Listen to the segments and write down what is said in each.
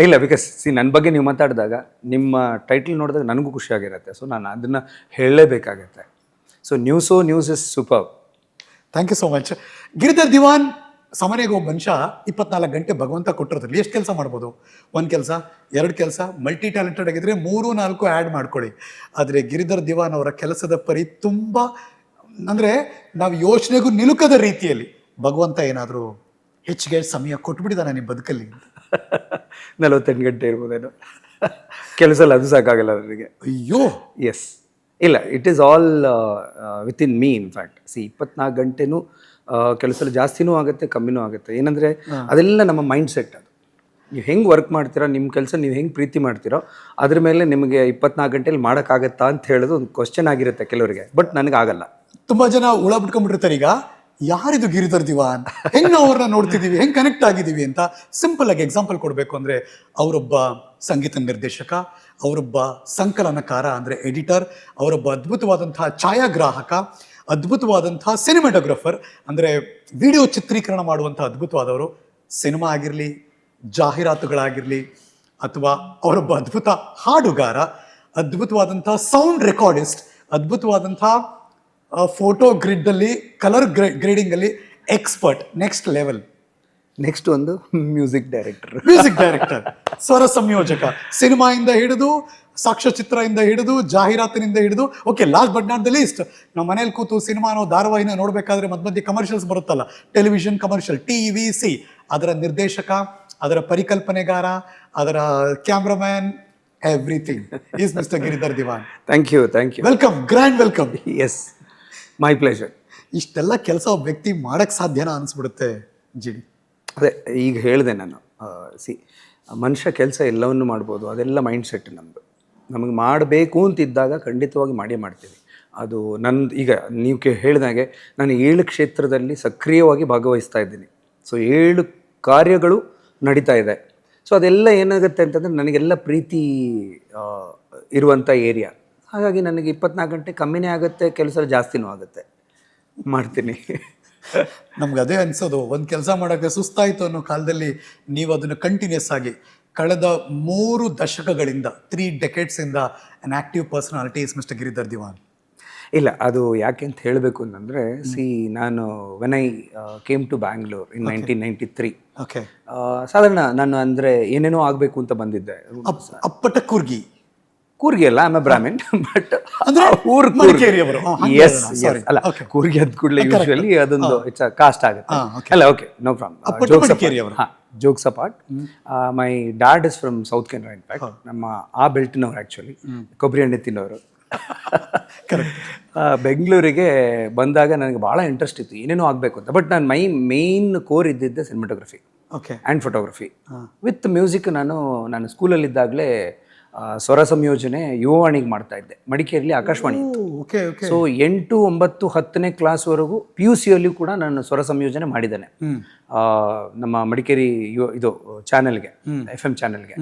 ಇಲ್ಲ, ಬಿಕಾಸ್ ನನ್ನ ಬಗ್ಗೆ ನೀವು ಮಾತಾಡಿದಾಗ ನಿಮ್ಮ ಟೈಟಲ್ ನೋಡಿದಾಗ ನನಗೂ ಖುಷಿಯಾಗಿರುತ್ತೆ. ಸೊ ನಾನು ಅದನ್ನು ಹೇಳಲೇಬೇಕಾಗತ್ತೆ. So news is super. Thank you so much. Giridhar Diwan ಸಾಮಾನ್ಯವಾಗಿ ಒಬ್ಬ ಮನುಷ್ಯ 24 ಗಂಟೆ ಭಗವಂತ ಕೊಟ್ಟಿರೋದ್ರಲ್ಲಿ ಎಷ್ಟು ಕೆಲಸ ಮಾಡ್ಬೋದು? ಒಂದು ಕೆಲಸ, 2 ಕೆಲಸ, ಮಲ್ಟಿ ಟ್ಯಾಲೆಂಟೆಡ್ ಆಗಿದ್ರೆ 3-4 ಆ್ಯಡ್ ಮಾಡ್ಕೊಳ್ಳಿ. ಆದರೆ ಗಿರಿಧರ್ ದಿವಾನ್ ಅವರ ಕೆಲಸದ ಪರಿ ತುಂಬ, ಅಂದರೆ ನಾವು ಯೋಚನೆಗೂ ನಿಲುಕದ ರೀತಿಯಲ್ಲಿ ಭಗವಂತ ಏನಾದರೂ ಹೆಚ್ಚಿಗೆ ಸಮಯ ಕೊಟ್ಬಿಟ್ಟಿದ್ದಾನೆ ನಿಮ್ಮ ಬದುಕಲ್ಲಿ? 48 ಗಂಟೆ ಇರ್ಬೋದೇನೋ ಕೆಲಸಲ್ಲಿ, ಅದು ಸಾಕಾಗಲ್ಲ ನನಗೆ. ಅಯ್ಯೋ ಎಸ್, ಇಲ್ಲ, it is all within me. In fact 24 ಗಂಟೆನೂ ಕೆಲಸದಲ್ಲಿ ಜಾಸ್ತಿನೂ ಆಗುತ್ತೆ, ಕಮ್ಮಿನೂ ಆಗುತ್ತೆ. ಏನಂದರೆ ಅದೆಲ್ಲ ನಮ್ಮ ಮೈಂಡ್ ಸೆಟ್. ಅದು ನೀವು ಹೆಂಗೆ ವರ್ಕ್ ಮಾಡ್ತೀರಾ, ನಿಮ್ಮ ಕೆಲಸ ನೀವು ಹೆಂಗೆ ಪ್ರೀತಿ ಮಾಡ್ತೀರೋ ಅದ್ರ ಮೇಲೆ ನಿಮಗೆ 24 ಗಂಟೆಲಿ ಮಾಡೋಕ್ಕಾಗತ್ತಾ ಅಂತ ಹೇಳೋದು ಒಂದು ಕ್ವಶನ್ ಆಗಿರುತ್ತೆ ಕೆಲವರಿಗೆ. ಬಟ್ ನನಗಾಗಲ್ಲ. ತುಂಬ ಜನ ಹುಳ ಬಿಟ್ಕೊಂಡ್ಬಿಟ್ಟಿರ್ತಾರೆ, ಈಗ ಯಾರಿದು ಗಿರಿಧರ್ ದಿವಾನ್, ಹೆಂಗೆ ನಾವು ಅವ್ರನ್ನ ನೋಡ್ತಿದ್ದೀವಿ, ಹೆಂಗೆ ಕನೆಕ್ಟ್ ಆಗಿದ್ದೀವಿ ಅಂತ. ಸಿಂಪಲ್ ಆಗಿ ಎಕ್ಸಾಂಪಲ್ ಕೊಡಬೇಕು ಅಂದರೆ, ಅವರೊಬ್ಬ ಸಂಗೀತ ನಿರ್ದೇಶಕ, ಅವರೊಬ್ಬ ಸಂಕಲನಕಾರ ಅಂದರೆ ಎಡಿಟರ್, ಅವರೊಬ್ಬ ಅದ್ಭುತವಾದಂತಹ ಛಾಯಾಗ್ರಾಹಕ, ಅದ್ಭುತವಾದಂತಹ ಸಿನಿಮಾಟೋಗ್ರಫರ್ ಅಂದರೆ ವಿಡಿಯೋ ಚಿತ್ರೀಕರಣ ಮಾಡುವಂಥ ಅದ್ಭುತವಾದವರು. ಸಿನಿಮಾ ಆಗಿರಲಿ, ಜಾಹೀರಾತುಗಳಾಗಿರಲಿ, ಅಥವಾ ಅವರೊಬ್ಬ ಅದ್ಭುತ ಹಾಡುಗಾರ, ಅದ್ಭುತವಾದಂಥ ಸೌಂಡ್ ರೆಕಾರ್ಡಿಸ್ಟ್, ಅದ್ಭುತವಾದಂಥ ಫೋಟೋ ಗ್ರಿಡ್ಡಲ್ಲಿ, ಕಲರ್ ಗ್ರೇಡಿಂಗಲ್ಲಿ ಎಕ್ಸ್ಪರ್ಟ್, ನೆಕ್ಸ್ಟ್ ಲೆವೆಲ್. ನೆಕ್ಸ್ಟ್ ಒಂದು ಮ್ಯೂಸಿಕ್ ಡೈರೆಕ್ಟರ್, ಸ್ವರ ಸಂಯೋಜಕ, ಸಿನಿಮಾಯಿಂದ ಹಿಡಿದು ಸಾಕ್ಷ್ಯಚಿತ್ರದಿಂದ ಹಿಡಿದು ಜಾಹೀರಾತಿನಿಂದ ಹಿಡಿದು, okay, last but not the least, ನಾವು ಮನೇಲಿ ಕೂತು ಸಿನಿಮಾನೋ ಧಾರಾವಾಹಿನ ನೋಡಬೇಕಾದ್ರೆ ಮಧ್ಯೆ ಕಮರ್ಷಿಯಲ್ಸ್ ಬರುತ್ತಲ್ಲ, ಟೆಲಿವಿಷನ್ ಕಮರ್ಷಿಯಲ್, TVC, ಅದರ ನಿರ್ದೇಶಕ, ಅದರ ಪರಿಕಲ್ಪನೆಗಾರ, ಅದರ cameraman, everything is mister Giridhar Diwan. Thank you. Welcome, grand welcome. Yes, my pleasure. ಇಷ್ಟೆಲ್ಲ ಕೆಲಸ ಒಬ್ಬ ವ್ಯಕ್ತಿ ಮಾಡಕ್ಕೆ ಸಾಧ್ಯನಾ ಅನಿಸ್ಬಿಡುತ್ತೆ ಜಿಡಿ. ಅದೇ ಈಗ ಹೇಳಿದೆ ನಾನು. ಮನುಷ್ಯ ಕೆಲಸ ಎಲ್ಲವನ್ನು ಮಾಡ್ಬೋದು, ಅದೆಲ್ಲ ಮೈಂಡ್ ಸೆಟ್ ನಮ್ಮದು. ನಮಗೆ ಮಾಡಬೇಕು ಅಂತಿದ್ದಾಗ ಖಂಡಿತವಾಗಿ ಮಾಡ್ತೀವಿ. ಅದು ನಂದು. ಈಗ ನೀವು ಹೇಳಿದಾಗೆ ನಾನು 7 ಕ್ಷೇತ್ರದಲ್ಲಿ ಸಕ್ರಿಯವಾಗಿ ಭಾಗವಹಿಸ್ತಾ ಇದ್ದೀನಿ. ಸೊ 7 ಕಾರ್ಯಗಳು ನಡೀತಾ ಇದೆ. ಸೊ ಅದೆಲ್ಲ ಏನಾಗುತ್ತೆ ಅಂತಂದರೆ ನನಗೆಲ್ಲ ಪ್ರೀತಿ ಇರುವಂಥ ಏರಿಯಾ. ಹಾಗಾಗಿ ನನಗೆ 24 ಗಂಟೆ ಕಮ್ಮಿನೇ ಆಗುತ್ತೆ, ಕೆಲಸ ಜಾಸ್ತಿನೂ ಆಗುತ್ತೆ, ಮಾಡ್ತೀನಿ. ನಮ್ಗೆ ಅದೇ ಅನ್ಸೋದು, ಒಂದು ಕೆಲಸ ಮಾಡೋಕ್ಕೆ ಸುಸ್ತಾಯಿತು ಅನ್ನೋ ಕಾಲದಲ್ಲಿ ನೀವು ಅದನ್ನು ಕಂಟಿನ್ಯೂಸ್ ಆಗಿ ಕಳೆದ 3 ದಶಕಗಳಿಂದ 3 decades ಇಂದ an active personality is mister Giridhar Diwan. ಇಲ್ಲ, ಅದು ಯಾಕೆ ಅಂತ ಹೇಳಬೇಕು ಅಂತಂದರೆ, ನಾನು when I came to Bangalore in 1993. Okay. ಸಾಧಾರಣ ನಾನು ಅಂದರೆ ಏನೇನೋ ಆಗಬೇಕು ಅಂತ ಬಂದಿದ್ದೆ. ಅಪ್ಪಟ ಕೂರ್ಗಿ ಅಲ್ಲ, I am A Brahmin, but ಊರು ಮಡಿಕೇರಿಯವರು. ಎಸ್, ಅಲ್ಲ, ಕೂರ್ಗಿ ಅದ್ ಕೂಡಲೇ ಯೂಶುವಲಿ ಅದೊಂದು ಇಟ್ಸ್ ಅ ಕಾಸ್ಟ್ ಆಗುತ್ತೆ. ಅಲ್ಲ, okay, no problem. Jokes apart, my dad is from South Canara. In fact ನಮ್ಮ ಆ ಬೆಲ್ಟ್ನವ್ರು, ಆ್ಯಕ್ಚುಲಿ ಕೊಬ್ಬರಿ ಎಣ್ಣೆ ತಿನ್ನೋರು. ಬೆಂಗಳೂರಿಗೆ ಬಂದಾಗ ನನಗೆ ಭಾಳ ಇಂಟ್ರೆಸ್ಟ್ ಇತ್ತು, ಏನೇನೋ ಆಗಬೇಕು ಅಂತ. ಬಟ್ ನಾನು ಮೇನ್ ಕೋರ್ ಇದ್ದಿದ್ದೆ cinematography and photography with music. ನಾನು ಸ್ಕೂಲಲ್ಲಿದ್ದಾಗಲೇ ಸ್ವರ ಸಂಯೋಜನೆ ಯುವವಾಣಿಗೆ ಮಾಡ್ತಾ ಇದ್ದೆ, ಮಡಿಕೇರಿಲಿ ಆಕಾಶವಾಣಿ ಇತ್ತು. ಸೊ 8, 9, 10ನೇ ಕ್ಲಾಸ್ವರೆಗೂ PUCಯಲ್ಲೂ ಕೂಡ ನಾನು ಸ್ವರ ಸಂಯೋಜನೆ ಮಾಡಿದ್ದೇನೆ, ನಮ್ಮ ಮಡಿಕೇರಿ ಇದು ಚಾನೆಲ್ಗೆ, FM ಚಾನೆಲ್ಗೆ.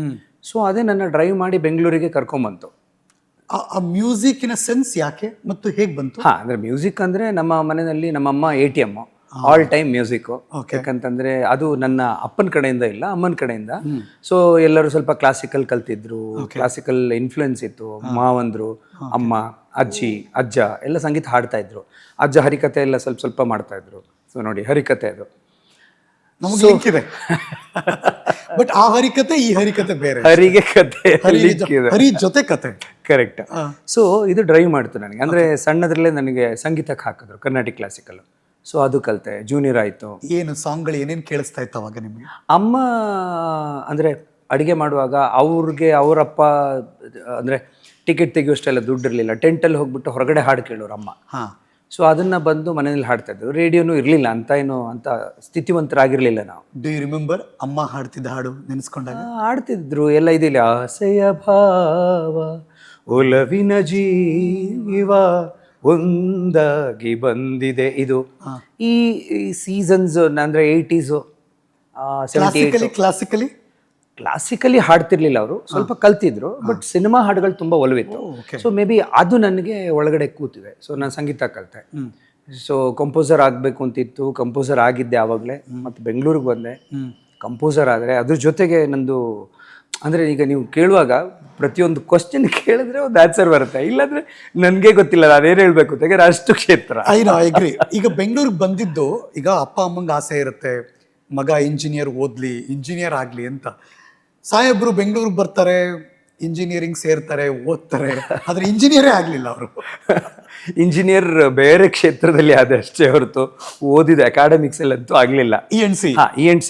ಸೊ ಅದೇ ನನ್ನ ಡ್ರೈವ್ ಮಾಡಿ ಬೆಂಗಳೂರಿಗೆ ಕರ್ಕೊಂಬಂತು. ಆ ಮ್ಯೂಸಿಕ್ಕಿನ ಸೆನ್ಸ್ ಯಾಕೆ ಮತ್ತು ಹೇಗೆ ಬಂತು? ಅಂದರೆ ಮ್ಯೂಸಿಕ್ ಅಂದರೆ ನಮ್ಮ ಮನೆಯಲ್ಲಿ ನಮ್ಮಮ್ಮ ATM ಆಲ್ ಟೈಮ್ ಮ್ಯೂಸಿಕ್ಕು. ಯಾಕಂತಂದರೆ ಅದು ನನ್ನ ಅಪ್ಪನ ಕಡೆಯಿಂದ ಇಲ್ಲ, ಅಮ್ಮನ ಕಡೆಯಿಂದ. ಸೊ ಎಲ್ಲರೂ ಸ್ವಲ್ಪ ಕ್ಲಾಸಿಕಲ್ ಕಲ್ತಿದ್ರು, ಕ್ಲಾಸಿಕಲ್ ಇನ್ಫ್ಲುಯೆನ್ಸ್ ಇತ್ತು. ಮಾವಂದರು, ಅಮ್ಮ, ಅಜ್ಜಿ, ಅಜ್ಜ ಎಲ್ಲ ಸಂಗೀತ ಹಾಡ್ತಾ ಇದ್ರು. ಅಜ್ಜ ಹರಿಕತೆ ಎಲ್ಲ ಸ್ವಲ್ಪ ಮಾಡ್ತಾ ಇದ್ರು. ಸೊ ನೋಡಿ, ಹರಿಕತೆ ಅದು ನಮಗೆ ಬಟ್ ಆ ಹರಿಕತೆ ಈ ಹರಿಕತೆ ಬೇರೆ. ಹರಿಗೆ ಕತೆ, ಹರಿ ಜೊತೆ ಕತೆ. ಕರೆಕ್ಟ್. ಸೊ ಇದು ಡ್ರೈವ್ ಮಾಡ್ತು ನನಗೆ. ಅಂದರೆ ಸಣ್ಣದ್ರಲ್ಲೇ ನನಗೆ ಸಂಗೀತಕ್ಕೆ ಹಾಕಿದ್ರು, ಕರ್ನಾಟಿಕ್ ಕ್ಲಾಸಿಕಲ್. ಸೊ ಅದು ಕಲಿತೆ. ಜೂನಿಯರ್ ಆಯಿತು. ಏನು ಸಾಂಗ್ಗಳು ಏನೇನು ಕೇಳಿಸ್ತಾ ಇತ್ತು ಅವಾಗ ನಿಮಗೆ? ಅಮ್ಮ ಅಂದರೆ ಅಡುಗೆ ಮಾಡುವಾಗ ಅವ್ರಿಗೆ ಅವರಪ್ಪ ಅಂದರೆ ಟಿಕೆಟ್ ತೆಗಿಯೋಷ್ಟೆಲ್ಲ ದುಡ್ಡು ಇರಲಿಲ್ಲ. ಟೆಂಟಲ್ಲಿ ಹೋಗ್ಬಿಟ್ಟು ಹೊರಗಡೆ ಹಾಡು ಕೇಳೋರು ಅಮ್ಮ. ಸೊ ಅದನ್ನು ಬಂದು ಮನೆಯಲ್ಲಿ ಹಾಡ್ತಾ ಇದ್ರು. ರೇಡಿಯೋನೂ ಇರಲಿಲ್ಲ, ಅಂತ ಸ್ಥಿತಿವಂತರಾಗಿರಲಿಲ್ಲ ನಾವು. ಡು ಯು ರಿಮೆಂಬರ್ ಅಮ್ಮ ಹಾಡ್ತಿದ್ದ ಹಾಡು ನೆನೆಸ್ಕೊಂಡಾಗ? ಹಾಡ್ತಿದ್ರು ಎಲ್ಲ. ಇದಿಲ್ಲ, ಆಸೆಯ ಭಾವ ಒಲವಿನ ಜೀವ ಒಂದಾಗಿ ಬಂದಿದೆ. ಇದು ಈ ಸೀಸನ್ಸ್ ಅಂದರೆ 80s, 70s. ಕ್ಲಾಸಿಕಲಿ ಹಾಡ್ತಿರ್ಲಿಲ್ಲ ಅವರು, ಸ್ವಲ್ಪ ಕಲ್ತಿದ್ರು. ಬಟ್ ಸಿನಿಮಾ ಹಾಡುಗಳು ತುಂಬ ಒಲವಿತ್ತು. ಸೊ ಮೇ ಬಿ ಅದು ನನಗೆ ಒಳಗಡೆ ಕೂತಿದೆ. ಸೊ ನಾನು ಸಂಗೀತ ಕಲಿತೆ. ಸೊ ಕಂಪೋಸರ್ ಆಗಬೇಕು ಅಂತಿತ್ತು, ಕಂಪೋಸರ್ ಆಗಿದ್ದೆ ಆವಾಗಲೇ. ಮತ್ತು ಬೆಂಗಳೂರಿಗೆ ಬಂದೆ, ಕಂಪೋಸರ್ ಆದರೆ ಅದ್ರ ಜೊತೆಗೆ ನಂದು ಅಂದರೆ ಈಗ ನೀವು ಕೇಳುವಾಗ ಪ್ರತಿಯೊಂದು ಕ್ವಶನ್ ಕೇಳಿದ್ರೆ ಒಂದು ಆನ್ಸರ್ ಬರುತ್ತೆ, ಇಲ್ಲಾಂದರೆ ನನಗೆ ಗೊತ್ತಿಲ್ಲ ನಾನೇನು ಹೇಳಬೇಕು ಅಂತ, ಯಾಕಂದ್ರೆ ಅಷ್ಟು ಕ್ಷೇತ್ರ. I agree. ಈಗ ಬೆಂಗಳೂರಿಗೆ ಬಂದಿದ್ದು, ಈಗ ಅಪ್ಪ ಅಮ್ಮಂಗೆ ಆಸೆ ಇರುತ್ತೆ ಮಗ ಇಂಜಿನಿಯರ್ ಓದ್ಲಿ, ಇಂಜಿನಿಯರ್ ಆಗಲಿ ಅಂತ. ಸಾಹೇಬ್ರು ಬೆಂಗಳೂರಿಗೆ ಬರ್ತಾರೆ, ಇಂಜಿನಿಯರಿಂಗ್ ಸೇರ್ತಾರೆ, ಓದ್ತಾರೆ, ಆದರೆ ಇಂಜಿನಿಯರೇ ಆಗಲಿಲ್ಲ ಅವರು. ಇಂಜಿನಿಯರ್ ಬೇರೆ ಕ್ಷೇತ್ರದಲ್ಲಿ ಆದ ಅಷ್ಟೇ ಹೊರತು ಓದಿದ ಅಕಾಡೆಮಿಕ್ಸಲ್ಲಂತೂ ಆಗಲಿಲ್ಲ. ENC ENC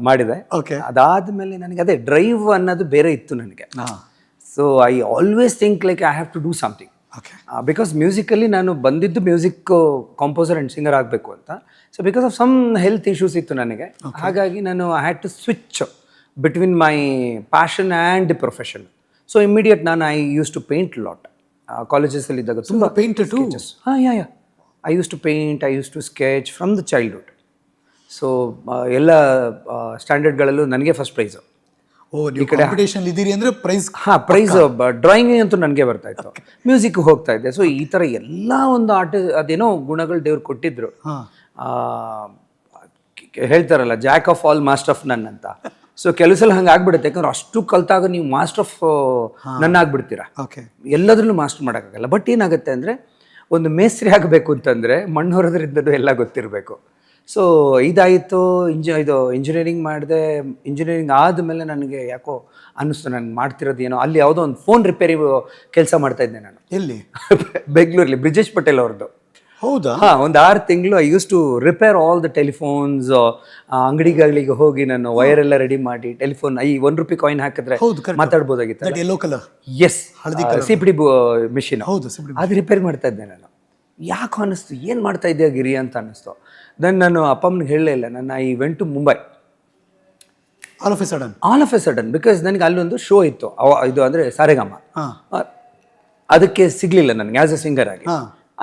ಮಾಡಿದೆ. ಓಕೆ. ಅದಾದಮೇಲೆ ನನಗೆ ಅದೇ ಡ್ರೈವ್ ಅನ್ನೋದು ಬೇರೆ ಇತ್ತು ನನಗೆ. So I always think like I have to do something. Okay. Because musically ನಾನು ಬಂದಿದ್ದು ಮ್ಯೂಸಿಕ್ ಕಾಂಪೋಸರ್ ಆ್ಯಂಡ್ ಸಿಂಗರ್ ಆಗಬೇಕು ಅಂತ. So because of some health issues ಇತ್ತು ನನಗೆ, ಹಾಗಾಗಿ ನಾನು I had to switch between my passion and the profession. So immediate ನಾನು I use to paint lot. ಕಾಲೇಜಸಲ್ಲಿ ಇದ್ದಾಗ ತುಂಬ paint too. Yeah I use to paint, I use to sketch from the childhood. So ಎಲ್ಲ ಸ್ಟ್ಯಾಂಡರ್ಡ್ಗಳಲ್ಲೂ ನನಗೆ first prize. ಓ, ನೀವು competition ಇದ್ದೀರಿ ಅಂದರೆ ಪ್ರೈಸ್? ಪ್ರೈಸ್ ಡ್ರಾಯಿಂಗ್ ಅಂತೂ ನನಗೆ ಬರ್ತಾ ಇತ್ತು, ಮ್ಯೂಸಿಕ್ ಹೋಗ್ತಾ ಇದ್ದೆ. ಸೊ ಈ ಥರ ಎಲ್ಲ ಒಂದು ಅದೇನೋ ಗುಣಗಳು ದೇವ್ರು ಕೊಟ್ಟಿದ್ರು. ಹೇಳ್ತಾರಲ್ಲ Jack of all master of ನನ್ ಅಂತ. ಸೊ ಕೆಲವು ಸಲ ಹಂಗೆ ಆಗ್ಬಿಡುತ್ತೆ, ಯಾಕಂದ್ರೆ ಅಷ್ಟು ಕಲ್ತಾಗ ನೀವು ಮಾಸ್ಟರ್ ಆಫ್ ನನ್ ಆಗ್ಬಿಡ್ತೀರಾ. ಓಕೆ. ಎಲ್ಲದ್ರಲ್ಲೂ ಮಾಸ್ಟರ್ ಮಾಡೋಕ್ಕಾಗಲ್ಲ. ಬಟ್ ಏನಾಗುತ್ತೆ ಅಂದರೆ ಒಂದು ಮೇಸ್ತ್ರಿ ಆಗಬೇಕು ಅಂತಂದರೆ ಮಣ್ಣು ಹೊರೋದ್ರಿಂದಲೂ ಎಲ್ಲ ಗೊತ್ತಿರಬೇಕು. ಸೊ ಇದಾಯಿತು, ಇಂಜಿನಿಯರಿಂಗ್ ಮಾಡಿದೆ. ಇಂಜಿನಿಯರಿಂಗ್ ಆದಮೇಲೆ ನನಗೆ ಯಾಕೋ ಅನ್ನಿಸ್ತು ನಾನು ಮಾಡ್ತಿರೋದು ಏನೋ. ಅಲ್ಲಿ ಯಾವುದೋ ಒಂದು ಫೋನ್ ರಿಪೇರಿ ಕೆಲಸ ಮಾಡ್ತಾಯಿದ್ದೆ ನಾನು. ಎಲ್ಲಿ? ಬೆಂಗಳೂರಲ್ಲಿ ಬ್ರಿಜೇಶ್ ಪಟೇಲ್ ಅವ್ರದ್ದು. ಹೌದಾ? ಒಂದು 6 ತಿಂಗಳು I use to repair all the telephones. ಅಂಗಡಿಗಳಿಗೆ ಹೋಗಿ ನಾನು ವೈರ್ ಎಲ್ಲ ರೆಡಿ ಮಾಡಿ ಟೆಲಿಫೋನ್ ₹1 ಕಾಯಿನ್ ಹಾಕಿದ್ರೆ ಮಾತಾಡ್ಬೋದಾಗಿತ್ತು. Yellow colour. Yes, CPD machine. ಹೌದು, ಅದು ರಿಪೇರ್ ಮಾಡ್ತಾ ಇದ್ದೆ ನಾನು. ಯಾಕೋ ಅನ್ನಿಸ್ತು, ಏನು ಮಾಡ್ತಾ ಇದೆಯಾ ಗಿರಿ ಅಂತ ಅನ್ನಿಸ್ತು. ದೆನ್ ನಾನು ಅಪ್ಪ ಅಮ್ಮನಿಗೆ ಹೇಳಲೇ ಇಲ್ಲ. ನಾನು I went to Mumbai all of a sudden because ನನಗೆ ಅಲ್ಲೊಂದು ಶೋ ಇತ್ತು. ಇದು ಅಂದರೆ ಸಾರೆಗಾಮ. ಅದಕ್ಕೆ ಸಿಗಲಿಲ್ಲ ನನಗೆ ಆ್ಯಸ್ ಎ ಸಿಂಗರ್ ಆಗಿ.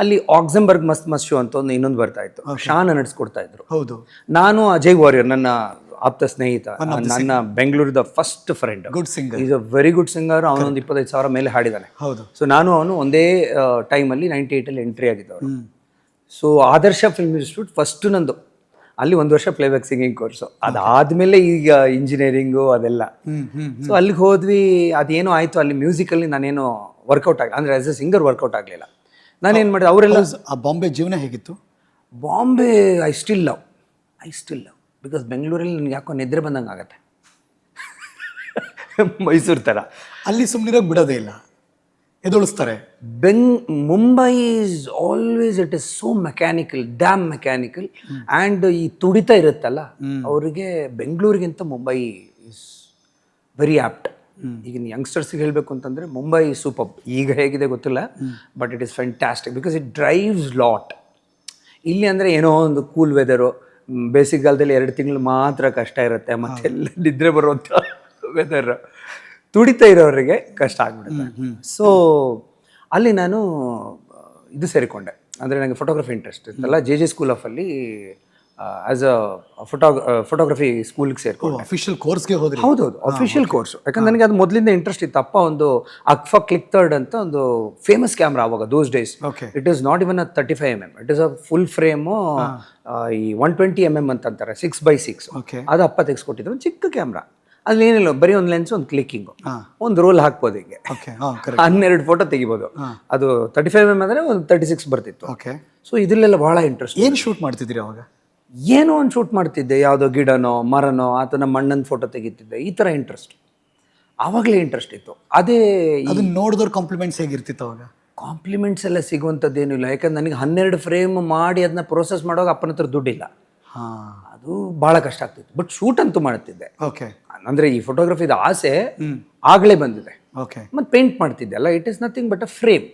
ಅಲ್ಲಿ ಆಕ್ಸೆಂಬರ್ಗ್ ಮಸ್ತ್ ಮಸ್ತ್ ಶೋ ಅಂತ ಒಂದು ಇನ್ನೊಂದು ಬರ್ತಾ ಇತ್ತು, ಶಾನ್ ನಡೆಸ್ಕೊಡ್ತಾ ಇದ್ರು. ಹೌದು. ನಾನು ಅಜಯ್ ವಾರಿಯರ್, ನನ್ನ ಆಪ್ತ ಸ್ನೇಹಿತ, ನನ್ನ ಬೆಂಗಳೂರದ first friend, good singer, is a very good singer. ಅವನೊಂದು 25,000 ಮೇಲೆ ಹಾಡಿದ್ದಾನೆ. ಹೌದು. ಸೊ ನಾನು ಅವನು ಒಂದೇ ಟೈಮಲ್ಲಿ 98 ಎಂಟ್ರಿ ಆಗಿದ್ದವರು. ಸೊ ಆದರ್ಶ ಫಿಲ್ಮ್ ಇನ್ಸ್ಟಿಟ್ಯೂಟ್ ಫಸ್ಟ್ ನಂದು. ಅಲ್ಲಿ 1 ವರ್ಷ ಪ್ಲೇಬ್ಯಾಕ್ ಸಿಂಗಿಂಗ್ ಕೋರ್ಸು. ಅದಾದಮೇಲೆ ಈಗ ಇಂಜಿನಿಯರಿಂಗು ಅದೆಲ್ಲ. ಸೊ ಅಲ್ಲಿಗೆ ಹೋದ್ವಿ. ಅದೇನೋ ಆಯಿತು, ಅಲ್ಲಿ ಮ್ಯೂಸಿಕಲ್ಲಿ ನಾನೇನು ವರ್ಕೌಟ್ ಆಗಲಿ ಅಂದರೆ ಆಸ್ ಎ ಸಿಂಗರ್ ವರ್ಕೌಟ್ ಆಗಲಿಲ್ಲ. ನಾನೇನು ಮಾಡಿದೆ, ಅವರೆಲ್ಲ. ಆ ಬಾಂಬೆ ಜೀವನ ಹೇಗಿತ್ತು? Bombay I still love because ಬೆಂಗಳೂರಲ್ಲಿ ನನಗೆ ಯಾಕೋ ನಿದ್ರೆ ಬಂದಂಗೆ ಆಗುತ್ತೆ. ಮೈಸೂರು ಥರ ಅಲ್ಲಿ ಸುಮ್ಮನಿರೋಕೆ ಬಿಡೋದೇ ಇಲ್ಲ, ಎದುಳಿಸ್ತಾರೆ. Mumbai is always it is so mechanical, damn mechanical. And ಈ ತುಡಿತ ಇರುತ್ತಲ್ಲ ಅವರಿಗೆ ಬೆಂಗಳೂರಿಗಿಂತ ಮುಂಬೈ ಈಸ್ ವೆರಿ ಆ್ಯಪ್ಟ್. ಈಗಿನ ಯಂಗ್ಸ್ಟರ್ಸ್ಗೆ ಹೇಳಬೇಕು ಅಂತಂದರೆ ಮುಂಬೈ ಸೂಪರ್. ಈಗ ಹೇಗಿದೆ ಗೊತ್ತಿಲ್ಲ, but it is fantastic because it drives lot. ಇಲ್ಲಿ ಅಂದರೆ ಏನೋ ಒಂದು ಕೂಲ್ ವೆದರು, ಬೇಸಿಗೆಗಾಲದಲ್ಲಿ 2 ತಿಂಗಳು ಮಾತ್ರ ಕಷ್ಟ ಇರುತ್ತೆ, ಮತ್ತೆಲ್ಲ ನಿದ್ರೆ ಬರುವಂಥ ವೆದರ್. ತುಡಿತಾ ಇರೋರಿಗೆ ಕಷ್ಟ ಆಗ್ಬಿಡುತ್ತೆ. ಸೊ ಅಲ್ಲಿ ನಾನು ಇದು ಸೇರಿಕೊಂಡೆ, ಅಂದರೆ ನನಗೆ ಫೋಟೋಗ್ರಫಿ ಇಂಟ್ರೆಸ್ಟ್ ಇತ್ತಲ್ಲ. JJ ಸ್ಕೂಲ್ ಆಫ್ ಅಲ್ಲಿ ಆ್ಯಸ್ ಅ ಫೋಟೋಗ್ರಫಿ ಸ್ಕೂಲ್ಗೆ ಸೇರ್ಕೊಂಡು ಅಫಿಷಿಯಲ್ ಕೋರ್ಸ್ಗೆ ಹೋದ್ರಿ? ಹೌದೌದು, ಅಫಿಷಿಯಲ್ ಕೋರ್ಸು. ಯಾಕಂದ್ರೆ ನನಗೆ ಅದು ಮೊದಲಿಂದ ಇಂಟ್ರೆಸ್ಟ್ ಇತ್ತು. ಅಪ್ಪ ಒಂದು ಅಕ್ಫಾ ಕ್ಲಿಕ್ ಥರ್ಡ್ ಅಂತ ಒಂದು ಫೇಮಸ್ ಕ್ಯಾಮ್ರಾ ಅವಾಗ those days. It is not even a 35mm, it is a full frame. ಈ 120mm ಅಂತಾರೆ, 6x6. ಅದು ಅಪ್ಪ ತೆಗೆಸ್ಕೊಟ್ಟಿದ್ರು, ಒಂದು ಚಿಕ್ಕ ಕ್ಯಾಮ್ರಾ. ಅಲ್ಲಿ ಏನಿಲ್ಲ, ಬರೀ ಒಂದು ಲೆನ್ಸ್, ಒಂದು ಕ್ಲಿಕ್ಕಿಂಗು, ಒಂದು ರೋಲ್ ಹಾಕ್ಬೋದು, ಹಿಂಗೆ 12 ಫೋಟೋ ತೆಗಿಬೋದು. ಅದು 35mm ಅಂದರೆ ಒಂದು 36 ಬರ್ತಿತ್ತು. ಸೊ ಇದರಲ್ಲೆಲ್ಲ ಭಾಳ ಇಂಟ್ರೆಸ್ಟ್. ಏನು ಶೂಟ್ ಮಾಡ್ತಿದ್ರಿ ಅವಾಗ? ಏನೋ ಒಂದು ಶೂಟ್ ಮಾಡ್ತಿದ್ದೆ, ಯಾವುದೋ ಗಿಡನೋ ಮರನೋ ಅಥವಾ ನಮ್ಮ ಮಣ್ಣನ ಫೋಟೋ ತೆಗಿತಿದ್ದೆ. ಈ ಥರ ಇಂಟ್ರೆಸ್ಟ್ ಆವಾಗಲೇ ಇಂಟ್ರೆಸ್ಟ್ ಇತ್ತು. ಅದೇ ಅದನ್ನ ನೋಡಿದವ್ರ ಕಾಂಪ್ಲಿಮೆಂಟ್ಸ್ ಹೇಗಿರ್ತಿತ್ತು ಅವಾಗ? ಕಾಂಪ್ಲಿಮೆಂಟ್ಸ್ ಎಲ್ಲ ಸಿಗುವಂಥದ್ದೇನೂ ಇಲ್ಲ. ಯಾಕಂದ್ರೆ ನನಗೆ 12 ಫ್ರೇಮ್ ಮಾಡಿ ಅದನ್ನ ಪ್ರೊಸೆಸ್ ಮಾಡುವಾಗ ಅಪ್ಪನ ಹತ್ರ ದುಡ್ಡಿಲ್ಲ. ಅದು ಭಾಳ ಕಷ್ಟ ಆಗ್ತಿತ್ತು. ಬಟ್ ಶೂಟ್ ಅಂತೂ ಮಾಡ್ತಿದ್ದೆ. ಅಂದರೆ ಈ ಫೋಟೋಗ್ರಫಿದ ಆಸೆ ಆಗಲೇ ಬಂದಿದೆ. ಮತ್ತು ಪೇಂಟ್ ಮಾಡ್ತಿದ್ದೆ ಅಲ್ಲ, it is nothing but a frame.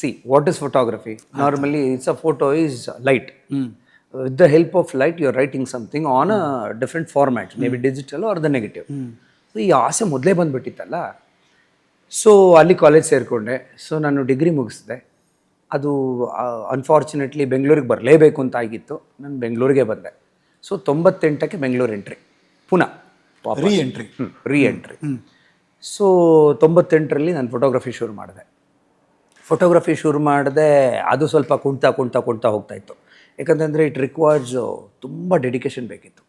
See what is photography? Normally it's a photo is light. With the help of light, you are writing something on a different format, maybe digital or the negative. So ಈ ಆಸೆ ಮೊದಲೇ ಬಂದುಬಿಟ್ಟಿತ್ತಲ್ಲ. So ಅಲ್ಲಿ college ಸೇರಿಕೊಂಡೆ. So ನಾನು degree ಮುಗಿಸಿದೆ. ಅದು unfortunately ಬೆಂಗಳೂರಿಗೆ ಬರಲೇಬೇಕು ಅಂತ ಆಗಿತ್ತು. ನಾನು ಬೆಂಗಳೂರಿಗೆ ಬಂದೆ. ಸೊ 98ಕ್ಕೆ ಬೆಂಗಳೂರು ಎಂಟ್ರಿ, ಪುನಃ ರೀ ಎಂಟ್ರಿ. ಸೊ 98ರಲ್ಲಿ ನಾನು ಫೋಟೋಗ್ರಫಿ ಶುರು ಮಾಡಿದೆ. ಅದು ಸ್ವಲ್ಪ ಕುಣ್ತಾ ಹೋಗ್ತಾಯಿತ್ತು. ಯಾಕಂತಂದರೆ ಇಟ್ ರಿಕ್ವೈರ್ಸ್ ತುಂಬ ಡೆಡಿಕೇಶನ್ ಬೇಕಿತ್ತು.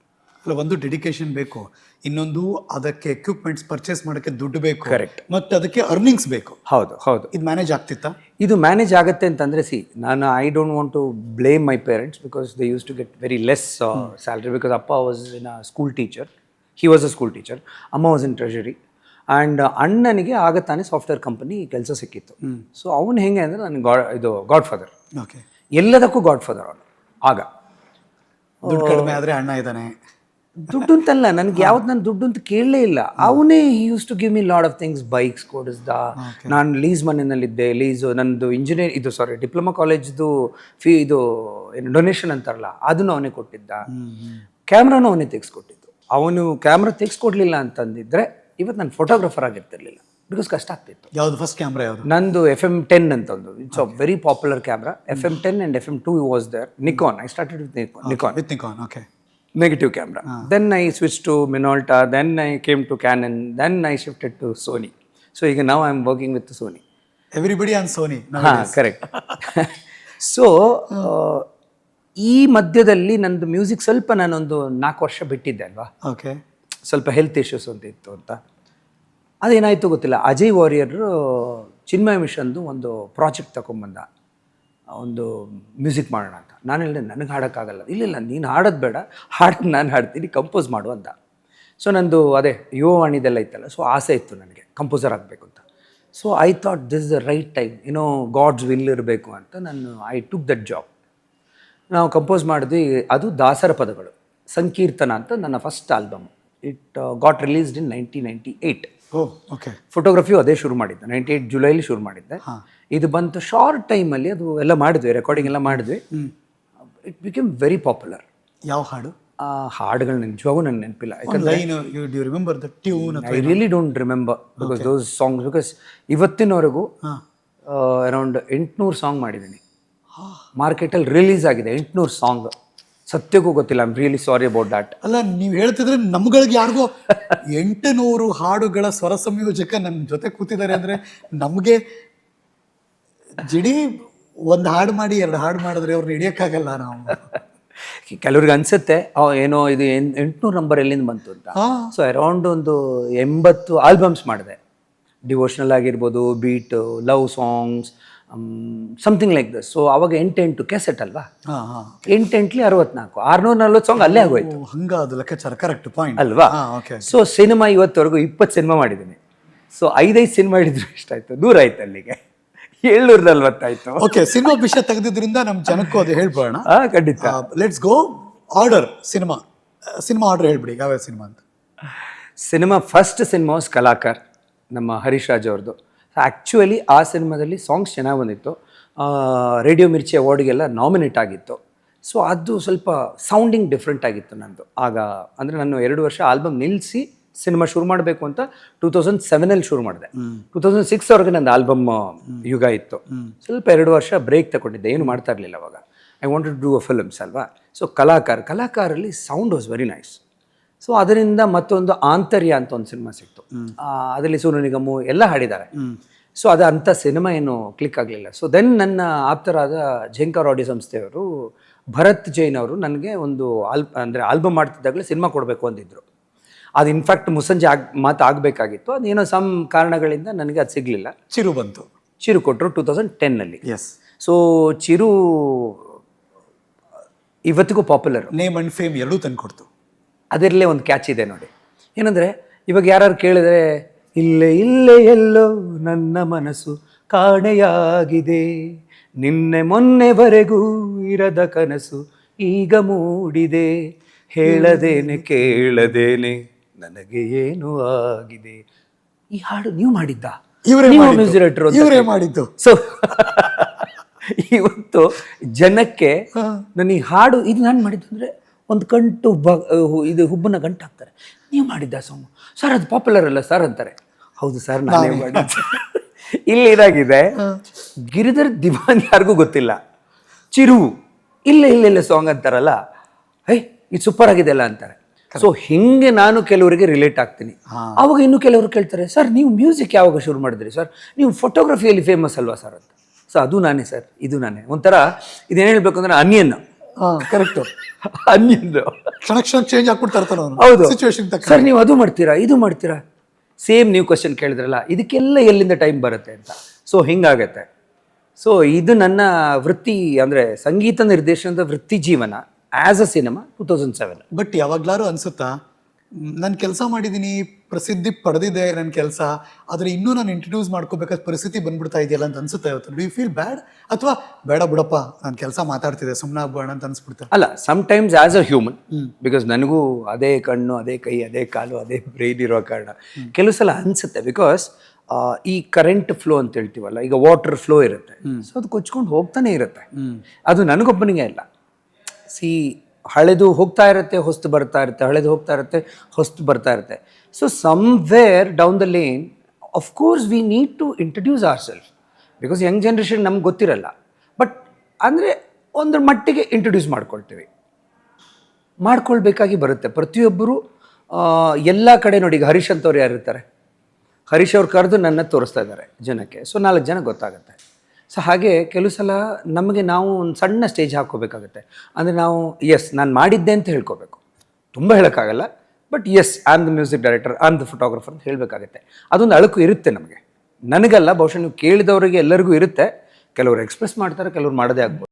ಅಲ್ಲ, ಒಂದು ಡೆಡಿಕೇಶನ್ ಬೇಕು, ಇನ್ನೊಂದು ಅದಕ್ಕೆ ಎಕ್ವಿಪ್ಮೆಂಟ್ಸ್ ಪರ್ಚೇಸ್ ಮಾಡೋಕ್ಕೆ ದುಡ್ಡು ಬೇಕು, Correct. ಮತ್ತೆ ಅದಕ್ಕೆ ಅರ್ನಿಂಗ್ಸ್ ಬೇಕು. ಹೌದು ಹೌದು. ಇದು ಮ್ಯಾನೇಜ್ ಆಗ್ತಿತ್ತಾ? ಇದು ಮ್ಯಾನೇಜ್ ಆಗುತ್ತೆ ಅಂತಂದರೆ ನಾನು I don't want to blame my parents because they use to get very less salary because ಅಪ್ಪ was in a school teacher, he was a school teacher, ಅಮ್ಮ ವಾಸ್ ಇನ್ ಟ್ರೆಷರಿ. ಆ್ಯಂಡ್ ಅಣ್ಣನಿಗೆ ಆಗ ತಾನೇ software company ಕೆಲಸ ಸಿಕ್ಕಿತ್ತು. So ಅವನು ಹೆಂಗೆ ಅಂದರೆ ನನಗೆ ಇದು ಗಾಡ್ ಫಾದರ್, ಓಕೆ, ಎಲ್ಲದಕ್ಕೂ ಗಾಡ್ ಫಾದರ್ ಅವನು. ಆಗ ದುಡ್ಡು ಕಡಿಮೆ ಆದರೆ ಅಣ್ಣ ಇದ್ದಾನೆ. ದುಡ್ಡು ಅಂತಲ್ಲ, ನನಗೆ ಯಾವ್ದು ನಾನು ದುಡ್ಡು ಅಂತ ಕೇಳಲೇ ಇಲ್ಲ. ಅವನೇ use to give me lot of things, bikes ಕೊಡಿಸ್ದ. ನಾನು ಲೀಸ್ ಮನೆಯಲ್ಲಿದ್ದೆ, ಲೀಸು ನಂದು ಡಿಪ್ಲೊಮಾ ಕಾಲೇಜ್ದು ಇದು ಏನು ಡೊನೇಷನ್ ಅಂತಾರಲ್ಲ ಅದನ್ನು ಅವನೇ ಕೊಟ್ಟಿದ್ದ. ಕ್ಯಾಮ್ರಾನು ಅವನೇ ತೆಗೆಸ್ಕೊಟ್ಟಿದ್ದು. ಅವನು ಕ್ಯಾಮ್ರಾ ತೆಗೆಸ್ಕೊಡ್ಲಿಲ್ಲ ಅಂತಂದಿದ್ರೆ ಇವತ್ತು ನಾನು ಫೋಟೋಗ್ರಫರ್ ಆಗಿರ್ತಿರ್ಲಿಲ್ಲ, ಬಿಕಾಸ್ ಕಷ್ಟ ಆಗ್ತಿತ್ತು. ಯಾವುದು ಫಸ್ಟ್ ಕ್ಯಾಮ್ರಾ ಯಾವುದು? ನಂದು FM10 ಅಂತ ಒಂದು, it's a very popular camera. FM10 and FM2 was there. Nikon, I started with Nikon. With Nikon, okay. Negative camera. Then I switched to Minolta, then I came to Canon, then I shifted to Sony. So even now I'm working with Sony. Everybody on Sony. Correct. So ಈ ಮಧ್ಯದಲ್ಲಿ ನಂದು music ಸ್ವಲ್ಪ ನಾನೊಂದು 4 ವರ್ಷ ಬಿಟ್ಟಿದ್ದೆ ಅಲ್ವಾ, okay. ಸ್ವಲ್ಪ health issues ಅಂತ ಇತ್ತು ಅಂತ. ಅದೇನಾಯಿತು ಗೊತ್ತಿಲ್ಲ, ಅಜಯ್ ವಾರಿಯರ್ ಚಿನ್ಮಯ ಮಿಷನ್ದು ಒಂದು ಪ್ರಾಜೆಕ್ಟ್ ತಗೊಂಬಂದ, ಒಂದು ಮ್ಯೂಸಿಕ್ ಮಾಡೋಣ ಅಂತ. ನಾನು ಹೇಳಿದೆ ನನಗೆ ಹಾಡೋಕ್ಕಾಗಲ್ಲ. ಇಲ್ಲ ನೀನು ಹಾಡೋದು ಬೇಡ, ಹಾಡೋದು ನಾನು ಹಾಡ್ತೀನಿ, ಕಂಪೋಸ್ ಮಾಡು ಅಂದ. ಸೊ ನಂದು ಅದೇ ಯುವವಾಣಿದೆಲ್ಲ ಇತ್ತಲ್ಲ, ಸೊ ಆಸೆ ಇತ್ತು ನನಗೆ ಕಂಪೋಸರ್ ಆಗಬೇಕು ಅಂತ. So I thought this the right time, God's will ಇರಬೇಕು ಅಂತ ನಾನು ಐ ಟುಕ್ ದಟ್ ಜಾಬ್. ನಾವು ಕಂಪೋಸ್ ಮಾಡಿದ್ವಿ. ಅದು ದಾಸರ ಪದಗಳು ಸಂಕೀರ್ತನ ಅಂತ ನನ್ನ first album. It got released in 1998. Okay. ಫೋಟೋಗ್ರಫಿಯು ಅದೇ ಶುರು ಮಾಡಿದ್ದೆ, 98 ಜುಲೈಲಿ ಶುರು ಮಾಡಿದ್ದೆ. ಇದು ಬಂತು ಶಾರ್ಟ್ ಟೈಮಲ್ಲಿ, ಅದು ಎಲ್ಲ ಮಾಡಿದ್ವಿ, ರೆಕಾರ್ಡಿಂಗ್ ಎಲ್ಲ ಮಾಡಿದ್ವಿ. It became very popular. ಯಾವ ಹಾಡು? ಆ ಹಾಡುಗಳು ನಿಜವಾಗೂ ನನಗೆ ನೆನಪಿಲ್ಲ, ಯಾಕಂದರೆ I really don't remember because those songs. Because ಇವತ್ತಿನವರೆಗೂ ಅರೌಂಡ್ 800 ಸಾಂಗ್ ಮಾಡಿದ್ದೀನಿ. ಮಾರ್ಕೆಟಲ್ಲಿ ರಿಲೀಸ್ ಆಗಿದೆ 800 ಸಾಂಗ್. ಸತ್ಯಕ್ಕೂ ಗೊತ್ತಿಲ್ಲ. I am really sorry about that. ಅಲ್ಲ, ನೀವು ಹೇಳ್ತಿದ್ರೆ ನಮ್ಗಳಿಗೆ ಯಾರಿಗೋ 800 ಹಾಡುಗಳ ಸ್ವರ ಸಂಯೋಜಕ ನನ್ನ ಜೊತೆ ಕೂತಿದ್ದಾರೆ ಅಂದರೆ ನಮಗೆ ಜಿಡಿ ಒಂದು ಹಾಡು ಮಾಡಿ 2 ಹಾಡು ಮಾಡಿದ್ರೆ ಅವ್ರನ್ನ ಹಿಡಿಯೋಕ್ಕಾಗಲ್ಲ ನಾವು. ಕೆಲವ್ರಿಗೆ ಅನ್ಸುತ್ತೆ ಏನೋ ಇದು 800 ನಂಬರ್ ಎಲ್ಲಿಂದ ಬಂತು ಅಂತ. ಸೊ ಅರೌಂಡ್ ಒಂದು 80 ಆಲ್ಬಮ್ಸ್ ಮಾಡಿದೆ. ಡಿವೋಷನಲ್ ಆಗಿರ್ಬೋದು, beat, love songs, something like this. So ಅವಾಗ 8 ಕೆಸೆಟ್ ಅಲ್ವಾ, 8 64 640 ಸಾಂಗ್ ಅಲ್ಲೇ ಆಗೋಯ್ತು. ಹಂಗ ಅದು ಲೆಕ್ಕಾಚಾರ ಕರೆಕ್ಟ್ ಪಾಯಿಂಟ್ ಅಲ್ವಾ. ಸೊ ಸಿನಿಮಾ ಇವತ್ತವರೆಗೂ 20 ಸಿನಿಮಾ ಮಾಡಿದ್ದೀನಿ. ಸೊ 5 ಸಿನಿಮಾ ಹಿಡಿದ್ರು ಎಷ್ಟಾಯ್ತು, 100 ಆಯ್ತು, ಅಲ್ಲಿಗೆ 740 ಆಯ್ತು. ಓಕೆ, ಸಿನಿಮಾ ವಿಷಯ ತೆಗೆದಿದ್ರಿಂದ ನಮ್ಮ ಜನಕ್ಕೂ ಅದು ಹೇಳ್ಬೋಣ. ಖಂಡಿತ. Let's go order. Cinema order ಹೇಳ್ಬಿಡಿ, ಯಾವ್ಯಾವ ಸಿನಿಮಾ ಅಂತ. ಸಿನಿಮಾ ಫಸ್ಟ್ ಸಿನಿಮಾ ವಾಸ್ ಕಲಾಕಾರ್, ನಮ್ಮ ಹರೀಶ್ ರಾಜ್ ಅವ್ರದ್ದು. ಆ್ಯಕ್ಚುಲಿ ಆ ಸಿನಿಮಾದಲ್ಲಿ ಸಾಂಗ್ಸ್ ಚೆನ್ನಾಗಿ ಬಂದಿತ್ತು. ರೇಡಿಯೋ ಮಿರ್ಚಿ ಅವಾರ್ಡಿಗೆಲ್ಲ ನಾಮಿನೇಟ್ ಆಗಿತ್ತು. ಸೊ ಅದು ಸ್ವಲ್ಪ ಸೌಂಡಿಂಗ್ ಡಿಫ್ರೆಂಟ್ ಆಗಿತ್ತು ನಂದು ಆಗ. ಅಂದರೆ ನಾನು 2 ವರ್ಷ ಆಲ್ಬಮ್ ನಿಲ್ಲಿಸಿ ಸಿನಿಮಾ ಶುರು ಮಾಡಬೇಕು ಅಂತ 2007 ಶುರು ಮಾಡಿದೆ. 2006 ನಂದು ಆಲ್ಬಮ್ ಯುಗ ಇತ್ತು. ಸ್ವಲ್ಪ 2 ವರ್ಷ ಬ್ರೇಕ್ ತಗೊಂಡಿದ್ದೆ, ಏನು ಮಾಡ್ತಾ ಇರಲಿಲ್ಲ ಅವಾಗ. I wanted to do a films ಅಲ್ವಾ. ಸೊ ಕಲಾಕಾರಲ್ಲಿ sound was very nice. So ಅದರಿಂದ ಮತ್ತೊಂದು ಆಂತರ್ಯ ಅಂತ ಒಂದು ಸಿನಿಮಾ ಸಿಕ್ತು. ಅದರಲ್ಲಿ ಸೋನು ನಿಗಮು ಎಲ್ಲ ಹಾಡಿದ್ದಾರೆ. ಸೊ ಅದು ಅಂಥ ಸಿನಿಮಾ ಏನು ಕ್ಲಿಕ್ ಆಗಲಿಲ್ಲ. ಸೊ ದೆನ್ ನನ್ನ ಆಪ್ತರಾದ ಝೇಂಕಾರ್ ಆಡಿಯೋ ಸಂಸ್ಥೆಯವರು ಭರತ್ ಜೈನ್ ಅವರು ನನಗೆ ಒಂದು ಆಲ್ಬಮ್ ಮಾಡ್ತಿದ್ದಾಗಲೇ ಸಿನಿಮಾ ಕೊಡಬೇಕು ಅಂದಿದ್ರು. ಅದು ಇನ್ಫ್ಯಾಕ್ಟ್ ಮುಸ್ಸಂಜೆ ಆಗಬೇಕಾಗಿತ್ತು. ಅದೇನೋ ಸಮ್ ಕಾರಣಗಳಿಂದ ನನಗೆ ಅದು ಸಿಗಲಿಲ್ಲ. ಚಿರು ಬಂತು. ಚಿರು ಕೊಟ್ಟರು 2010. ಎಸ್. ಸೊ ಚಿರು ಇವತ್ತಿಗೂ ಪಾಪ್ಯುಲರ್. ನೇಮ್ ಅಂಡ್ ಫೇಮ್ ಎರಡೂ ತಂದು ಕೊಡ್ತು. ಅದರಲ್ಲೇ ಒಂದು ಕ್ಯಾಚ್ ಇದೆ ನೋಡಿ. ಏನಂದರೆ ಇವಾಗ ಯಾರು ಕೇಳಿದ್ರೆ, ಇಲ್ಲೇ ಇಲ್ಲೇ ಎಲ್ಲೋ ನನ್ನ ಮನಸ್ಸು ಕಾಣೆಯಾಗಿದೆ, ನಿನ್ನೆ ಮೊನ್ನೆವರೆಗೂ ಇರದ ಕನಸು ಈಗ ಮೂಡಿದೆ, ಹೇಳದೇನೆ ಕೇಳದೇನೆ ನನಗೆ ಏನು ಆಗಿದೆ. ಈ ಹಾಡು ನೀವು ಮಾಡಿದ್ದ? ಇವರೇ ಮಾಡಿದ್ದು. ಸೊ ಇವತ್ತು ಜನಕ್ಕೆ ನಾನು ಈ ಹಾಡು ಇದು ನಾನು ಮಾಡಿದ್ದು ಅಂದರೆ ಒಂದು ಗಂಟು ಇದು ಹುಬ್ಬನ ಗಂಟು ಹಾಕ್ತಾರೆ. ನೀವು ಮಾಡಿದ್ದ ಸಾಂಗು ಸರ್, ಅದು ಪಾಪ್ಯುಲರ್ ಅಲ್ಲ ಸರ್ ಅಂತಾರೆ. ಹೌದು ಸರ್, ನಾನೇ ಮಾಡಿದ್ದೆ. ಇಲ್ಲಿ ಏನಾಗಿದೆ, ಗಿರಿಧರ್ ದಿವಾನ್ ಯಾರಿಗೂ ಗೊತ್ತಿಲ್ಲ, ಚಿರು ಇಲ್ಲ ಸಾಂಗ್ ಅಂತಾರಲ್ಲ, ಇದು ಸೂಪರ್ ಆಗಿದೆ ಅಲ್ಲ ಅಂತಾರೆ. ಸೊ ಹಿಂಗೆ ನಾನು ಕೆಲವರಿಗೆ ರಿಲೇಟ್ ಆಗ್ತೀನಿ. ಆವಾಗ ಇನ್ನು ಕೆಲವರು ಕೇಳ್ತಾರೆ, ಸರ್ ನೀವು ಮ್ಯೂಸಿಕ್ ಯಾವಾಗ ಶುರು ಮಾಡಿದ್ರಿ ಸರ್, ನೀವು ಫೋಟೋಗ್ರಫಿಯಲ್ಲಿ ಫೇಮಸ್ ಅಲ್ವಾ ಸರ್ ಅಂತ. ಸೊ ಅದು ನಾನೇ ಸರ್, ಇದು ನಾನೇ. ಒಂಥರ ಇದೇನು ಹೇಳಬೇಕು ಅಂದರೆ ಅನಿಯನ್ ಕರೆಕ್ಟ್. ಅನ್ಯಂದು ಕ್ಷಣ ಚೇಂಜ್ ಆಗ್ಬಿಡ್ತಾ ಇರ್ತಾನೆ ಅವನು ಹೌದು ಸಿಚುವೇಶನ್ ತಕ್ಕ. ಸರ್ ನೀವು ಅದು ಮಾಡ್ತೀರಾ ಇದು ಮಾಡ್ತೀರಾ, ಸೇಮ್ ನೀವು ಕ್ವಶನ್ ಕೇಳಿದ್ರಲ್ಲ, ಇದಕ್ಕೆಲ್ಲ ಎಲ್ಲಿಂದ ಟೈಮ್ ಬರುತ್ತೆ ಅಂತ. ಸೊ ಹಿಂಗಾಗತ್ತೆ. ಸೊ ಇದು ನನ್ನ ವೃತ್ತಿ, ಅಂದರೆ ಸಂಗೀತ ನಿರ್ದೇಶನದ ವೃತ್ತಿ ಜೀವನ ಆ್ಯಸ್ ಅ ಸಿನಿಮಾ 2007. ಬಟ್ ಯಾವಾಗ್ಲಾರು ಅನ್ಸುತ್ತಾ ನಾನು ಕೆಲಸ ಮಾಡಿದ್ದೀನಿ, ಪ್ರಸಿದ್ಧಿ ಪಡೆದಿದೆ ನನ್ನ ಕೆಲಸ, ಆದರೆ ಇನ್ನೂ ನಾನು ಇಂಟ್ರೊಡ್ಯೂಸ್ ಮಾಡ್ಕೋಬೇಕಾದ ಪರಿಸ್ಥಿತಿ ಬಂದ್ಬಿಡ್ತಾ ಇದೆಯಲ್ಲ ಅಂತ ಅನ್ಸುತ್ತೆ ಇವತ್ತು? ಡು ಯು ಫೀಲ್ ಬ್ಯಾಡ್, ಅಥವಾ ಬೇಡ ಬಿಡಪ್ಪ ನಾನು ಕೆಲಸ ಮಾತಾಡ್ತಿದ್ದೆ ಸುಮ್ಮನೆ ಆಗ್ಬೇಡ ಅಂತ ಅನ್ಸ್ಬಿಡ್ತಾರೆ? ಅಲ್ಲ, sometimes as a human, because ನನಗೂ ಅದೇ ಕಣ್ಣು, ಅದೇ ಕೈ, ಅದೇ ಕಾಲು, ಅದೇ ಬ್ರೈನ್ ಇರೋ ಕಾರಣ ಕೆಲವು ಸಲ ಅನಿಸುತ್ತೆ. ಬಿಕಾಸ್ ಈ ಕರೆಂಟ್ ಫ್ಲೋ ಅಂತ ಹೇಳ್ತೀವಲ್ಲ, ಈಗ ವಾಟರ್ ಫ್ಲೋ ಇರುತ್ತೆ, ಸೊ ಅದು ಕೊಚ್ಕೊಂಡು ಹೋಗ್ತಾನೆ ಇರುತ್ತೆ. ಅದು ನನಗೊಬ್ಬನಿಗೆ ಇಲ್ಲ. ಹಳೆದು ಹೋಗ್ತಾ ಇರುತ್ತೆ, ಹೊಸ್ತು ಬರ್ತಾ ಇರುತ್ತೆ, ಹಳೆದು ಹೋಗ್ತಾ ಇರುತ್ತೆ, ಹೊಸ್ತು ಬರ್ತಾ ಇರುತ್ತೆ. So somewhere down the lane of course we need to introduce our self, because young generation ನಮ್ಗೆ ಗೊತ್ತಿರಲ್ಲ. ಬಟ್ ಅಂದರೆ ಒಂದು ಮಟ್ಟಿಗೆ ಇಂಟ್ರೊಡ್ಯೂಸ್ ಮಾಡ್ಕೊಳ್ಬೇಕಾಗಿ ಬರುತ್ತೆ. ಪ್ರತಿಯೊಬ್ಬರು ಎಲ್ಲ ಕಡೆ ನೋಡಿ, ಈಗ ಹರೀಶ್ ಅಂತವ್ರು ಯಾರು ಇರ್ತಾರೆ, ಹರೀಶ್ ಅವ್ರು ಕರೆದು ನನ್ನ ತೋರಿಸ್ತಾ ಇದ್ದಾರೆ ಜನಕ್ಕೆ, ಸೊ 4 ಜನ ಗೊತ್ತಾಗುತ್ತೆ. ಸೊ ಹಾಗೆ ಕೆಲವು ಸಲ ನಮಗೆ ನಾವು ಒಂದು ಸಣ್ಣ ಸ್ಟೇಜ್ ಹಾಕ್ಕೋಬೇಕಾಗತ್ತೆ. ಅಂದರೆ ನಾವು ಎಸ್ ನಾನು ಮಾಡಿದ್ದೆ ಅಂತ ಹೇಳ್ಕೋಬೇಕು, ತುಂಬ ಹೇಳೋಕ್ಕಾಗಲ್ಲ, but yes I am the music director, I am the photographer ಅಂತ ಹೇಳಬೇಕಾಗತ್ತೆ. ಅದೊಂದು ಅಳುಕು ಇರುತ್ತೆ ನಮಗೆ, ನನಗಲ್ಲ, ಬಹುಶಃ ನೀವು ಕೇಳಿದವರಿಗೆ ಎಲ್ಲರಿಗೂ ಇರುತ್ತೆ. ಕೆಲವರು ಎಕ್ಸ್ಪ್ರೆಸ್ ಮಾಡ್ತಾರೆ, ಕೆಲವರು ಮಾಡದೇ ಆಗ್ಬೋದು.